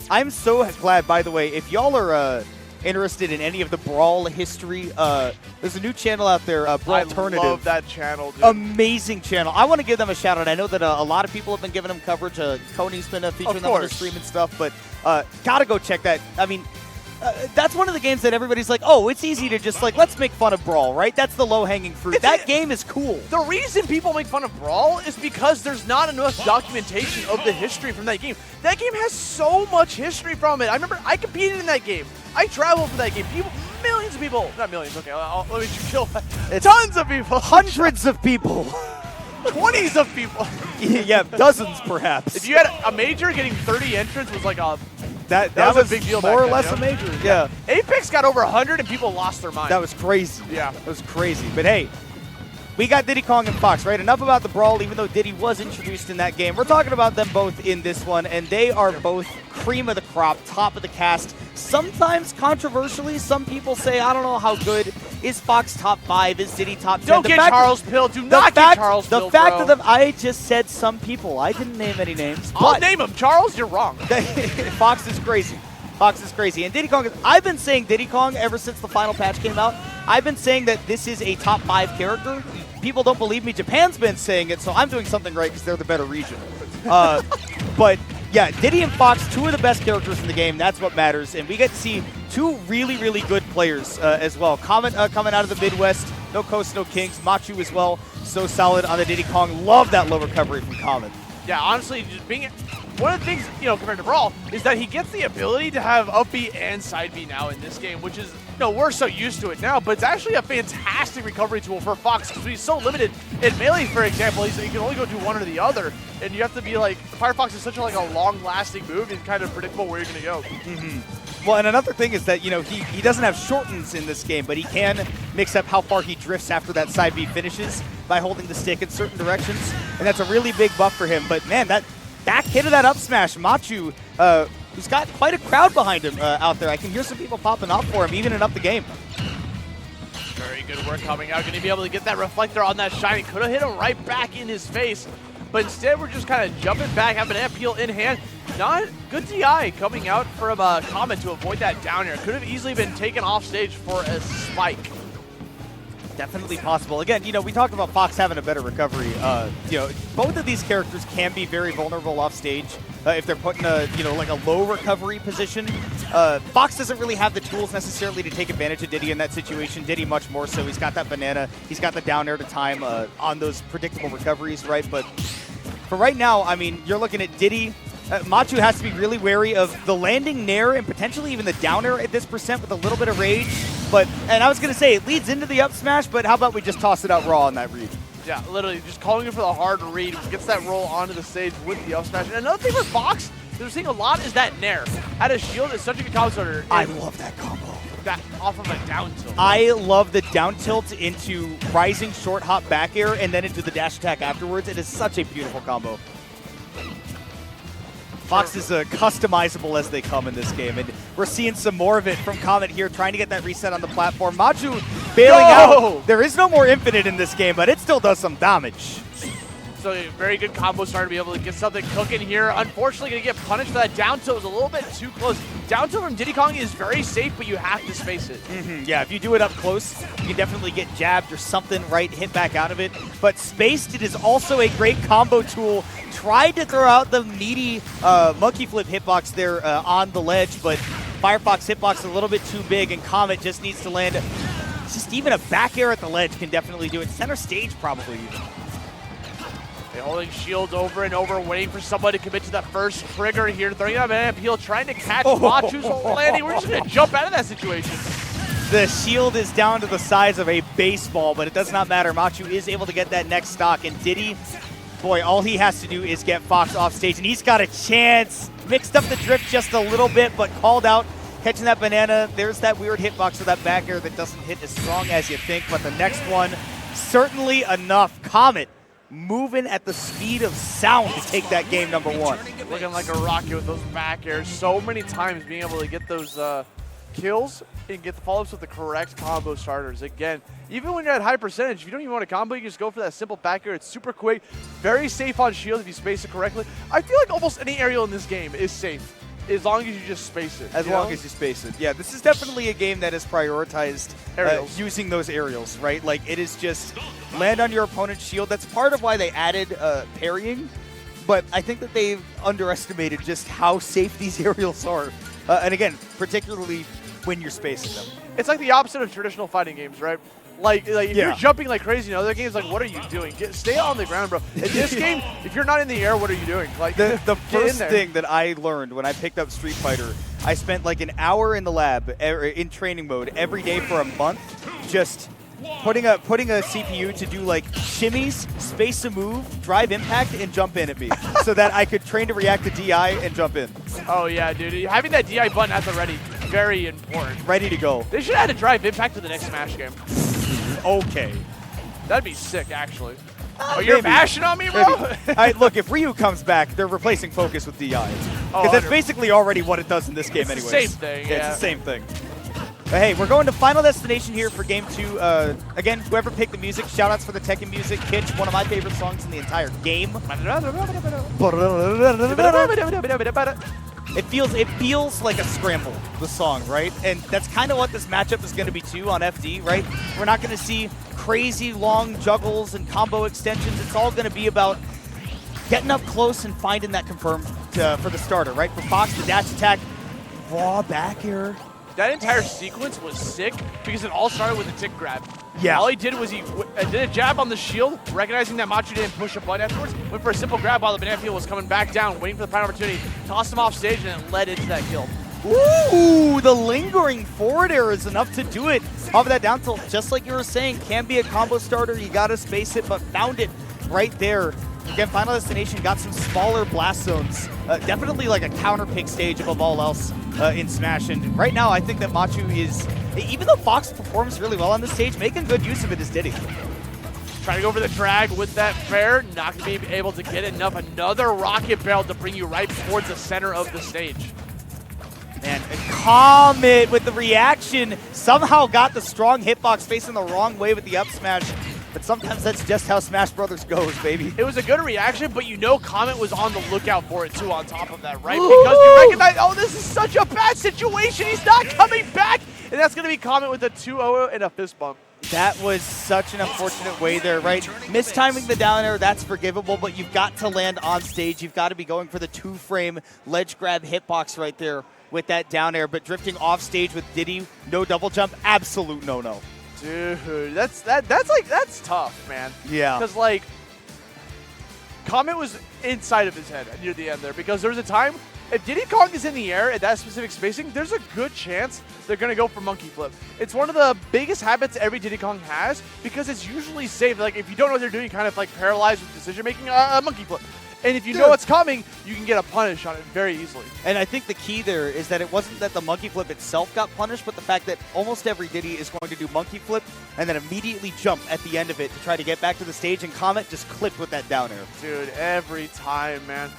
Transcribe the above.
I'm so glad, by the way, if y'all are interested in any of the Brawl history, there's a new channel out there, Brawl Alternative. I love that channel, dude. Amazing channel. I want to give them a shout out. I know that a lot of people have been giving them coverage. Coney's been featuring them on their stream and stuff, but gotta go check that. I mean, that's one of the games that everybody's like, oh, it's easy to just like, let's make fun of Brawl, right? That's the low-hanging fruit. That game is cool. The reason people make fun of Brawl is because there's not enough documentation of the history from that game. That game has so much history from it. I remember I competed in that game. I traveled for that game. People, millions of people, not millions, okay, let me kill tons of people. Hundreds of people. 20s of people. Yeah, dozens perhaps. If you had a major, getting 30 entrants was like a... That was a big deal more or then, less a major. Yeah. Apex got over 100 and people lost their mind. That was crazy. Yeah. That was crazy. But hey, we got Diddy Kong and Fox, right? Enough about the Brawl, even though Diddy was introduced in that game. We're talking about them both in this one, and they are both cream of the crop, top of the cast. Sometimes controversially, some people say, I don't know how good. Is Fox top 5? Is Diddy top 10? Don't get Charles Pill. Do not get Charles Pill, The fact of them, I just said some people. I didn't name any names. I'll name them. Charles, you're wrong. Fox is crazy. Fox is crazy. And Diddy Kong, I've been saying Diddy Kong ever since the final patch came out. I've been saying that this is a top 5 character. People don't believe me. Japan's been saying it, so I'm doing something right because they're the better region. But yeah, Diddy and Fox, two of the best characters in the game. That's what matters. And we get to see two really, really good players as well. Comet coming out of the Midwest. No Coast, no Kings. Machu as well. So solid on the Diddy Kong. Love that low recovery from Comet. Yeah, honestly, just being one of the things, compared to Brawl, is that he gets the ability to have up B and side B now in this game, which is, we're so used to it now, but it's actually a fantastic recovery tool for Fox because he's so limited. In Melee, for example, he can only go do one or the other, and you have to be like, Firefox is such a long-lasting move and kind of predictable where you're going to go. Mm-hmm. Well, and another thing is that, he doesn't have shortens in this game, but he can mix up how far he drifts after that side B finishes by holding the stick in certain directions, and that's a really big buff for him. But, man, that back hit of that up smash, Machu, who's got quite a crowd behind him out there. I can hear some people popping off for him, even in up the game. Very good work coming out. Going to be able to get that reflector on that shiny. Could have hit him right back in his face. But instead, we're just kind of jumping back, having an appeal in hand. Not good DI coming out from Comet to avoid that down air. Could have easily been taken off stage for a spike. Definitely possible. Again, we talked about Fox having a better recovery. Both of these characters can be very vulnerable off stage if they're put in a, like a low recovery position. Fox doesn't really have the tools necessarily to take advantage of Diddy in that situation. Diddy much more so. He's got that banana. He's got the down air to time on those predictable recoveries, right? But for right now, I mean, you're looking at Diddy. Machu has to be really wary of the landing nair and potentially even the down air at this percent with a little bit of rage. And I was going to say, it leads into the up smash, but how about we just toss it out raw on that read? Yeah, literally just calling it for the hard read. Gets that roll onto the stage with the up smash. And another thing with Fox that we're seeing a lot is that nair. Out of shield is such a good combo starter. I love that combo. That off of a down tilt. I love the down tilt into rising short hop back air and then into the dash attack afterwards. It is such a beautiful combo. Fox is customizable as they come in this game, and we're seeing some more of it from Comet here, trying to get that reset on the platform. Machu bailing out. There is no more infinite in this game, but it still does some damage. So a very good combo starter to be able to get something cooking here. Unfortunately, going to get punished for that down tilt. It was a little bit too close. Down tilt from Diddy Kong is very safe, but you have to space it. Yeah, if you do it up close, you can definitely get jabbed or something, right, hit back out of it. But spaced, it is also a great combo tool. Tried to throw out the meaty monkey flip hitbox there on the ledge, but Firefox hitbox a little bit too big, and Comet just needs to land. Just even a back air at the ledge can definitely do it. Center stage probably even. They're holding shields over and over, waiting for somebody to commit to that first trigger here. Throwing out an appeal, trying to catch Machu's landing. We're just going to jump out of that situation. The shield is down to the size of a baseball, but it does not matter. Machu is able to get that next stock, and Diddy, boy, all he has to do is get Fox off stage, and he's got a chance. Mixed up the drift just a little bit, but called out. Catching that banana. There's that weird hitbox with that back air that doesn't hit as strong as you think, but the next one, certainly enough. Comet moving at the speed of sound to take that game number one. Looking like a rocket with those back airs. So many times being able to get those kills and get the follow-ups with the correct combo starters. Again, even when you're at high percentage, if you don't even want a combo, you just go for that simple back air. It's super quick, very safe on shield if you space it correctly. I feel like almost any aerial in this game is safe. as long as you just space it. As long as you space it. Yeah, this is definitely a game that has prioritized using those aerials, right? Like, it is just land on your opponent's shield. That's part of why they added parrying, but I think that they've underestimated just how safe these aerials are. And again, particularly when you're spacing them. It's like the opposite of traditional fighting games, right? Like if you're jumping like crazy in other games, like, what are you doing? Stay on the ground, bro. In this game, if you're not in the air, what are you doing? Like, the first thing that I learned when I picked up Street Fighter, I spent like an hour in the lab in training mode every day for a month, just putting a CPU to do like shimmies, space a move, drive impact, and jump in at me, so that I could train to react to DI and jump in. Oh yeah, dude. Having that DI button at the ready, very important. Ready to go. They should add a drive impact to the next Smash game. Okay. That'd be sick, actually. Oh, you're bashing on me, bro? Look, if Ryu comes back, they're replacing focus with DI. Because that's basically already what it does in this game anyways. Same thing, yeah. It's the same thing. But hey, we're going to Final Destination here for Game 2. Again, whoever picked the music, shout-outs for the Tekken music. Kitch, one of my favorite songs in the entire game. It feels like a scramble, the song, right? And that's kind of what this matchup is going to be too on FD, right? We're not going to see crazy long juggles and combo extensions. It's all going to be about getting up close and finding that confirm for the starter, right? For Fox, the dash attack, raw back air. That entire sequence was sick because it all started with a tick grab. Yeah. All he did was he did a jab on the shield, recognizing that Machu didn't push a button afterwards, went for a simple grab while the banana peel was coming back down, waiting for the prime opportunity, tossed him off stage, and it led into that kill. Ooh, the lingering forward air is enough to do it. Off of that down tilt, just like you were saying, can be a combo starter. You got to space it, but found it right there. Again, Final Destination got some smaller blast zones. Definitely like a counter pick stage above all else in Smash. And right now, I think that Machu is, even though Fox performs really well on this stage, making good use of it is Diddy. Trying to go for the drag with that fair, not going to be able to get enough. Another rocket barrel to bring you right towards the center of the stage. And Comet with the reaction somehow got the strong hitbox facing the wrong way with the up smash. But sometimes that's just how Smash Brothers goes, baby. It was a good reaction, but you know Comet was on the lookout for it too on top of that, right? Because you recognize, oh, this is such a bad situation. He's not coming back. And that's going to be Comet with a 2-0 and a fist bump. That was such an unfortunate way there, right? Mistiming the down air, that's forgivable, but you've got to land on stage. You've got to be going for the 2-frame ledge grab hitbox right there with that down air. But drifting off stage with Diddy, no double jump, absolute no-no. Dude, that's tough, man. Yeah. Because, like, Comet was inside of his head near the end there because there was a time, if Diddy Kong is in the air at that specific spacing, there's a good chance they're going to go for monkey flip. It's one of the biggest habits every Diddy Kong has because it's usually safe. Like, if you don't know what they're doing, you kind of, like, paralyzed with decision-making, a monkey flip. And if you know what's coming, you can get a punish on it very easily. And I think the key there is that it wasn't that the monkey flip itself got punished, but the fact that almost every Diddy is going to do monkey flip and then immediately jump at the end of it to try to get back to the stage, and Comet just clipped with that down air. Dude, every time, man.